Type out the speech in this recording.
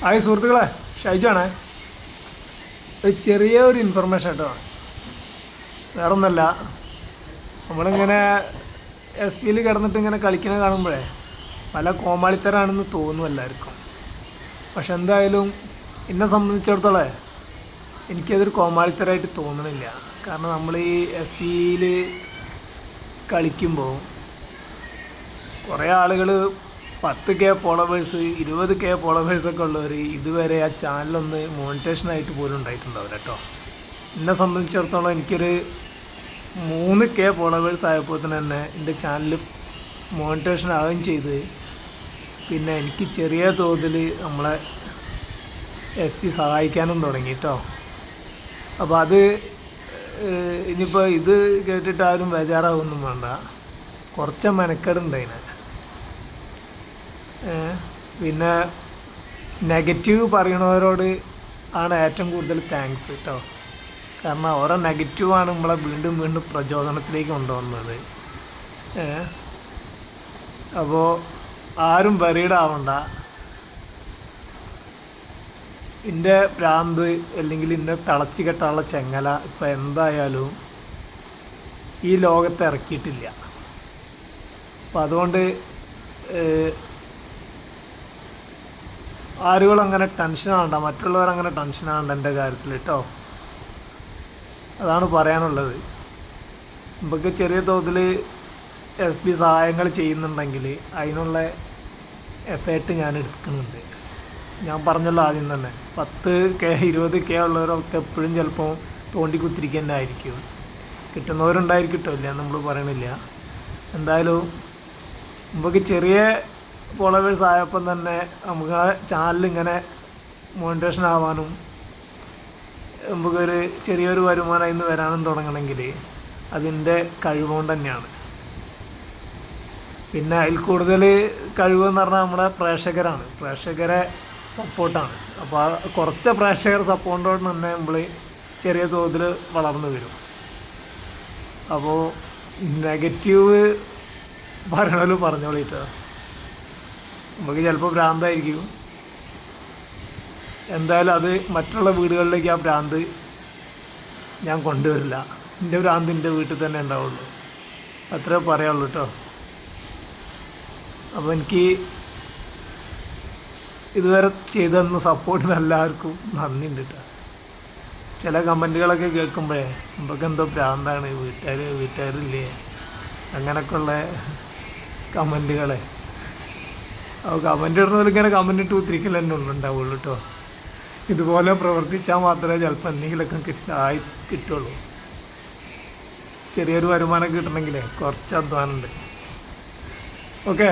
Hi സുഹൃത്തുക്കളെ, ഷൈജാണേ. ഒരു ചെറിയ ഒരു ഇൻഫർമേഷൻ കേട്ടോ, വേറൊന്നല്ല. നമ്മളിങ്ങനെ എസ് പിയിൽ കിടന്നിട്ട് ഇങ്ങനെ കളിക്കുന്നത് കാണുമ്പോഴേ പല കോമാളിത്തരാണെന്ന് തോന്നും എല്ലാവർക്കും. പക്ഷെ എന്തായാലും എന്നെ സംബന്ധിച്ചിടത്തോളം എനിക്കതൊരു കോമാളിത്തരമായിട്ട് തോന്നണില്ല. കാരണം നമ്മൾ ഈ എസ് പിയിൽ കളിക്കുമ്പോൾ കുറേ ആളുകൾ 10K ഫോളോവേഴ്സ് 20K ഫോളോവേഴ്സൊക്കെ ഉള്ളവർ ഇതുവരെ ആ ചാനലൊന്ന് മോണിറ്റേഷനായിട്ട് പോലും ഉണ്ടായിട്ടുണ്ടാവില്ല കേട്ടോ. എന്നെ സംബന്ധിച്ചിടത്തോളം എനിക്കൊരു 3K ഫോളോവേഴ്സ് ആയപ്പോൾ തന്നെ എൻ്റെ ചാനൽ മോണിറ്റേഷൻ ആവുകയും ചെയ്ത്. പിന്നെ എനിക്ക് ചെറിയ തോതിൽ നമ്മളെ എസ് പി സഹായിക്കാനും തുടങ്ങി കേട്ടോ. അപ്പോൾ അത് ഇനിയിപ്പോൾ ഇത് കേട്ടിട്ട് ആരും ബേജാറാവൊന്നും വേണ്ട. കുറച്ച് മെനക്കേടുണ്ടതിന്. പിന്നെ നെഗറ്റീവ് പറയണവരോട് ആണ് ഏറ്റവും കൂടുതൽ താങ്ക്സ് കേട്ടോ. കാരണം ഓരോ നെഗറ്റീവാണ് നമ്മളെ വീണ്ടും വീണ്ടും പ്രചോദനത്തിലേക്ക് കൊണ്ടുവന്നത്. അപ്പോൾ ആരും വറീഡാവണ്ട. എൻ്റെ ഭ്രാന്ത് അല്ലെങ്കിൽ എന്നെ തളച്ച് കെട്ടാനുള്ള ചെങ്ങല ഇപ്പം എന്തായാലും ഈ ലോകത്ത് ഇറക്കിയിട്ടില്ല. അപ്പം അതുകൊണ്ട് ആരുകളങ്ങനെ ടെൻഷനാവണ്ട, മറ്റുള്ളവരങ്ങനെ ടെൻഷനാവണ്ട എൻ്റെ കാര്യത്തിൽ കേട്ടോ. അതാണ് പറയാനുള്ളത്. നമുക്ക് ചെറിയ തോതിൽ എസ് പി സഹായങ്ങൾ ചെയ്യുന്നുണ്ടെങ്കിൽ അതിനുള്ള എഫേർട്ട് ഞാൻ എടുക്കുന്നുണ്ട്. ഞാൻ പറഞ്ഞല്ലോ ആദ്യം തന്നെ, 10K 20K ഉള്ളവരൊക്കെ എപ്പോഴും ചിലപ്പോൾ തോണ്ടിക്കുത്തിരിക്കുക തന്നെ ആയിരിക്കും. കിട്ടുന്നവരുണ്ടായിരിക്കട്ടോ, ഇല്ല നമ്മൾ പറയണില്ല. എന്തായാലും നമുക്ക് ചെറിയ ഫോളോവേഴ്സ് ആയപ്പം തന്നെ നമുക്ക് ആ ചാനലിങ്ങനെ മോണിറ്റേഷൻ ആവാനും നമുക്കൊരു ചെറിയൊരു വരുമാനം ഇന്ന് വരാനും തുടങ്ങണമെങ്കിൽ അതിൻ്റെ കഴിവുകൊണ്ട് തന്നെയാണ്. പിന്നെ അതിൽ കൂടുതൽ കഴിവെന്ന് പറഞ്ഞാൽ നമ്മുടെ പ്രേക്ഷകരാണ്, പ്രേക്ഷകരെ സപ്പോർട്ടാണ്. അപ്പോൾ ആ കുറച്ച് പ്രേക്ഷകർ സപ്പോർട്ടോട് തന്നെ നമ്മൾ ചെറിയ തോതിൽ വളർന്നു വരും. അപ്പോൾ നെഗറ്റീവ് പറയണല്ലോ പറഞ്ഞോളിട്ടോ. നമുക്ക് ചിലപ്പോൾ ഭ്രാന്തായിരിക്കും. എന്തായാലും അത് മറ്റുള്ള വീടുകളിലേക്ക് ആ ഭ്രാന്ത് ഞാൻ കൊണ്ടുവരില്ല. എൻ്റെ ഭ്രാന്ത് എൻ്റെ വീട്ടിൽ തന്നെ ഉണ്ടാവുള്ളൂ. അത്രേ പറയുള്ളൂ കേട്ടോ. അപ്പോൾ എനിക്ക് ഇതുവരെ ചെയ്തു തന്ന സപ്പോർട്ടിന് എല്ലാവർക്കും നന്ദിയുണ്ട് കേട്ടോ. ചില കമൻറ്റുകളൊക്കെ കേൾക്കുമ്പോഴേ നമുക്ക് എന്തോ ഭ്രാന്താണ്, വീട്ടുകാരില്ലേ അങ്ങനെയൊക്കെയുള്ള കമൻറ്റുകളെ. അപ്പോൾ കമൻറ്റ് ഇടുന്നവർ ഇങ്ങനെ കമൻറ്റ് ഇട്ട് ഉത്തിരിക്കൽ തന്നെ ഉണ്ടാവുള്ളൂ കേട്ടോ. ഇതുപോലെ പ്രവർത്തിച്ചാൽ മാത്രമേ ചിലപ്പോൾ എന്തെങ്കിലുമൊക്കെ കിട്ടുള്ളൂ. ചെറിയൊരു വരുമാനം കിട്ടണമെങ്കിലേ കുറച്ച് അധ്വാനമുണ്ട്. ഓക്കെ.